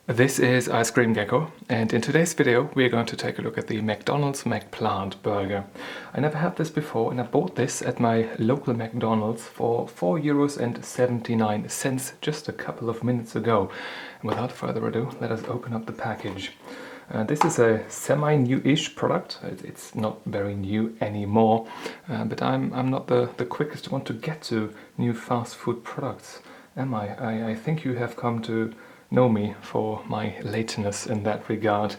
This is Ice Cream Gecko, and in today's video we're going to take a look at the McDonald's McPlant burger. I never had this before, and I bought this at my local McDonald's for €4.79 just a couple of minutes ago. And without further ado, let us open up the package. This is a semi-new-ish product. It's not very new anymore, but I'm not the quickest one to get to new fast food products, am I? I think you have come to know me for my lateness in that regard.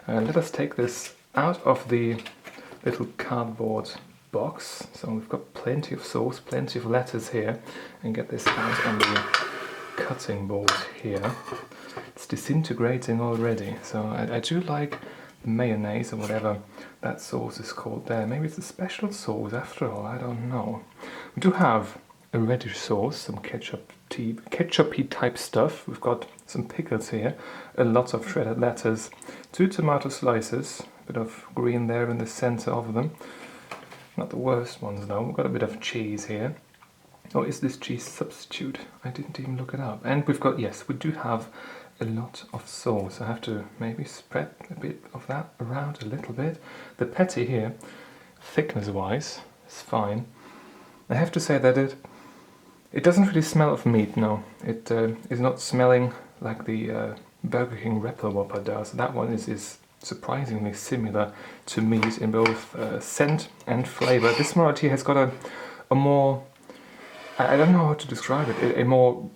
Let us take this out of the little cardboard box. So we've got plenty of sauce, plenty of lettuce here, and get this out on the cutting board here. It's disintegrating already, so I do like mayonnaise or whatever that sauce is called there. Maybe it's a special sauce after all, I don't know. We do have a radish sauce, some ketchup-y type stuff. We've got some pickles here, a lot of shredded lettuce, 2 tomato slices, a bit of green there in the center of them. Not the worst ones though. We've got a bit of cheese here. Oh, is this cheese substitute? I didn't even look it up. And we've got, yes, we do have a lot of sauce. I have to maybe spread a bit of that around a little bit. The patty here, thickness-wise, is fine. I have to say that it doesn't really smell of meat, no. It is not smelling like the Burger King Whopper Whopper does. That one is surprisingly similar to meat in both scent and flavor. This one right here has got a more, I don't know how to describe it, a more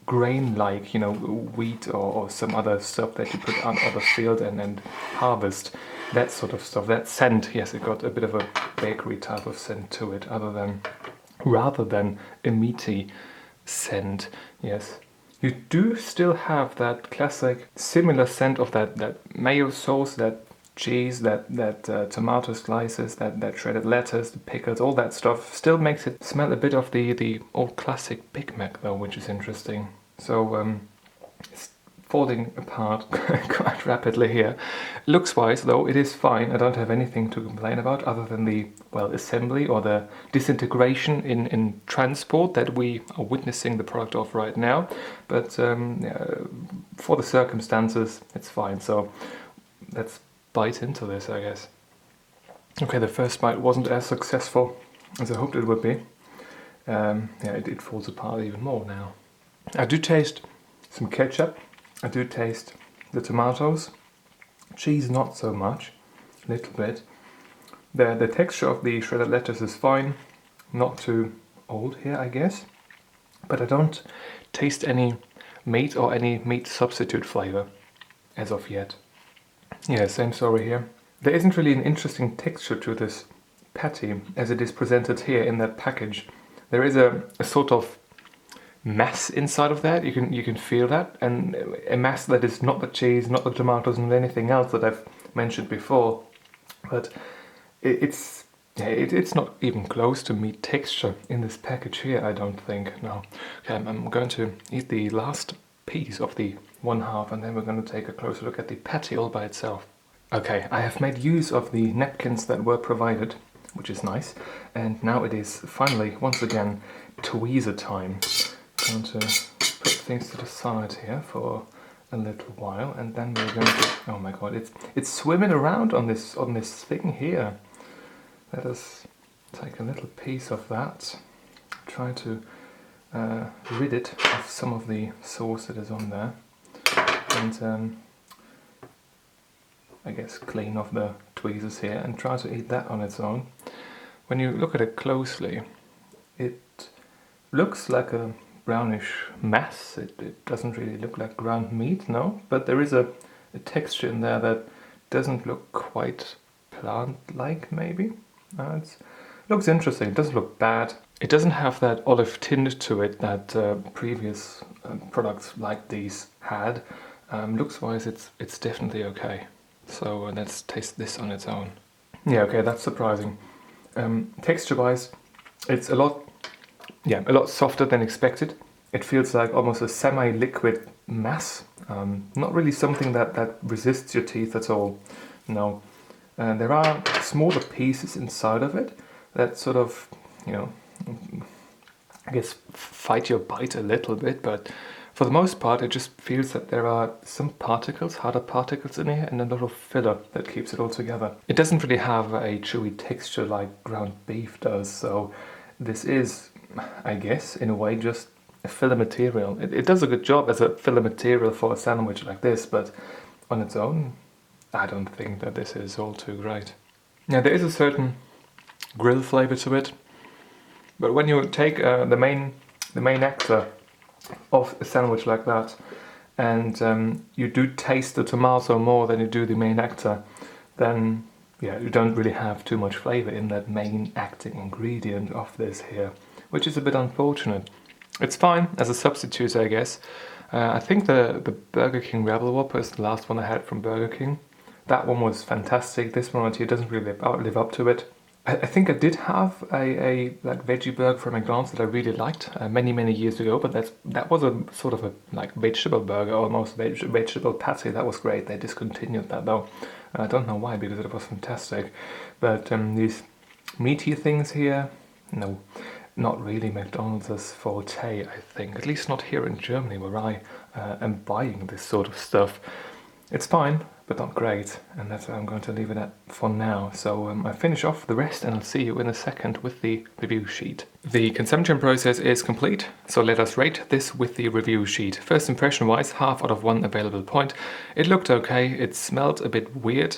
grain-like, you know, wheat or some other stuff that you put out of the field and harvest. That sort of stuff, that scent, yes, it got a bit of a bakery type of scent to it, rather than a meaty scent, yes. You do still have that classic similar scent of that mayo sauce, that cheese, that tomato slices, that shredded lettuce, the pickles, all that stuff. Still makes it smell a bit of the old classic Big Mac though, which is interesting. So it's falling apart quite rapidly here. Looks-wise though, it is fine. I don't have anything to complain about other than the, well, assembly or the disintegration in transport that we are witnessing the product of right now. But for the circumstances, it's fine. So let's bite into this, I guess. Okay, the first bite wasn't as successful as I hoped it would be. Yeah, it falls apart even more now. I do taste some ketchup. I do taste the tomatoes. Cheese not so much, a little bit. The texture of the shredded lettuce is fine, not too old here, I guess. But I don't taste any meat or any meat substitute flavor as of yet. Yeah, same story here. There isn't really an interesting texture to this patty as it is presented here in that package. There is a sort of mass inside of that. You can feel that, and a mass that is not the cheese, not the tomatoes, and anything else that I've mentioned before. But it's not even close to meat texture in this package here, I don't think. No. Okay, I'm going to eat the last piece of the one half, and then we're going to take a closer look at the patty all by itself. Okay, I have made use of the napkins that were provided, which is nice, and now it is finally, once again, tweezer time. I'm going to put things to the side here for a little while, and then we're going to, oh my god, it's swimming around on this thing here. Let us take a little piece of that, try to rid it of some of the sauce that is on there, and I guess clean off the tweezers here and try to eat that on its own. When you look at it closely, it looks like a brownish mass. It doesn't really look like ground meat, no, but there is a texture in there that doesn't look quite plant-like, maybe. It looks interesting. It doesn't look bad. It doesn't have that olive tint to it that previous products like these had. Looks-wise, it's definitely okay. So let's taste this on its own. Yeah, okay, that's surprising. Texture-wise, it's a lot softer than expected. It feels like almost a semi-liquid mass. Not really something that resists your teeth at all. No. There are smaller pieces inside of it that sort of, you know, I guess fight your bite a little bit, but For the most part, it just feels that there are some particles, harder particles in here, and a lot of filler that keeps it all together. It doesn't really have a chewy texture like ground beef does, so this is, I guess, in a way just a filler material. It does a good job as a filler material for a sandwich like this, but on its own, I don't think that this is all too great. Now, there is a certain grill flavor to it, but when you take the main actor of a sandwich like that, and you do taste the tomato more than you do the main actor, then yeah, you don't really have too much flavor in that main acting ingredient of this here, which is a bit unfortunate. It's fine as a substitute, I guess. I think the Burger King Rebel Whopper is the last one I had from Burger King. That one was fantastic. This one right here doesn't really live up to it. I think I did have a like veggie burger from McDonald's that I really liked many years ago, but that was a sort of a like vegetable burger, almost vegetable patty. That was great. They discontinued that though. I don't know why, because it was fantastic. But these meaty things here, no, not really McDonald's forte, I think. At least not here in Germany, where I am buying this sort of stuff. It's fine, but not great, and that's where I'm going to leave it at for now. So I finish off the rest, and I'll see you in a second with the review sheet. The consumption process is complete, so let us rate this with the review sheet. First impression wise, 0.5 out of 1 available point. It looked okay, it smelled a bit weird,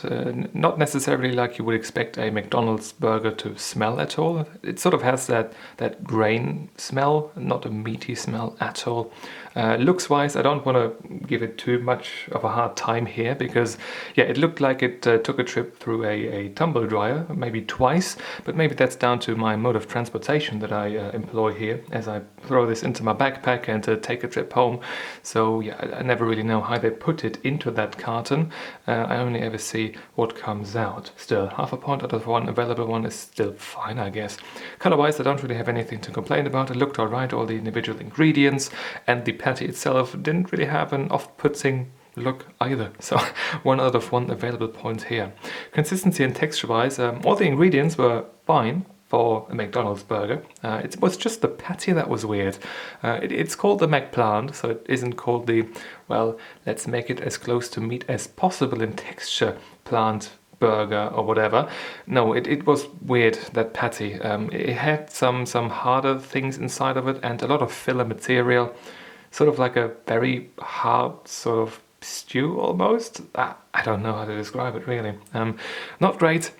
not necessarily like you would expect a McDonald's burger to smell at all. It sort of has that grain smell, not a meaty smell at all. Looks wise, I don't want to give it too much of a hard time here, because yeah, it looked like it took a trip through a tumble dryer, maybe twice, but maybe that's down to my mode of transportation that I employ here as I throw this into my backpack and take a trip home. So yeah, I never really know how they put it into that carton. I only ever see what comes out. Still, 0.5 point out of 1 available one is still fine, I guess. Color wise, I don't really have anything to complain about. It looked alright, all the individual ingredients, and the patty itself didn't really have an off-putting look either. So 1 out of 1 available points here. Consistency and texture wise, all the ingredients were fine for a McDonald's burger. It was just the patty that was weird. It's called the McPlant, so it isn't called the, well, let's make it as close to meat as possible in texture plant burger or whatever. No, it was weird, that patty. It had some harder things inside of it and a lot of filler material, sort of like a very hard sort of stew almost. I don't know how to describe it really. Not great.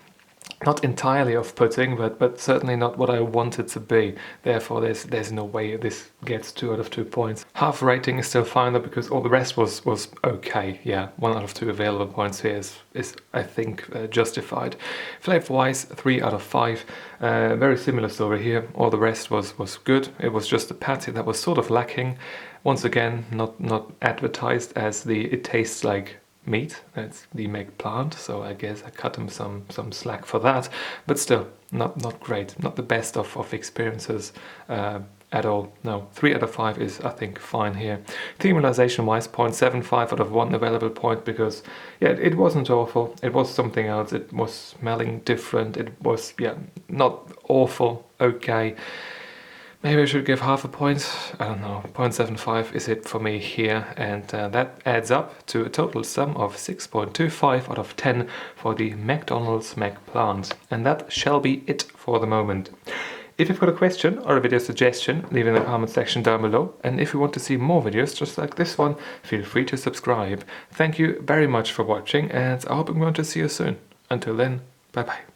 Not entirely off-putting, but certainly not what I want it to be. Therefore, there's no way this gets 2 out of 2 points. Half rating is still fine though, because all the rest was okay. Yeah, 1 out of 2 available points here is I think justified. Flavor-wise, 3 out of 5. Very similar story here. All the rest was good. It was just the patty that was sort of lacking. Once again, not advertised as it tastes like meat. That's the McPlant, so I guess I cut him some slack for that, but still not great, not the best of experiences at all. No, 3 out of 5 is I think fine here. Themelization wise, 0.75 out of 1 available point, because yeah, it wasn't awful, it was something else, it was smelling different, it was yeah, not awful, okay. Maybe I should give 0.5 point, I don't know, 0.75 is it for me here, and that adds up to a total sum of 6.25 out of 10 for the McDonald's McPlant. And that shall be it for the moment. If you've got a question or a video suggestion, leave it in the comment section down below. And if you want to see more videos just like this one, feel free to subscribe. Thank you very much for watching, and I hope I'm going to see you soon. Until then, bye bye.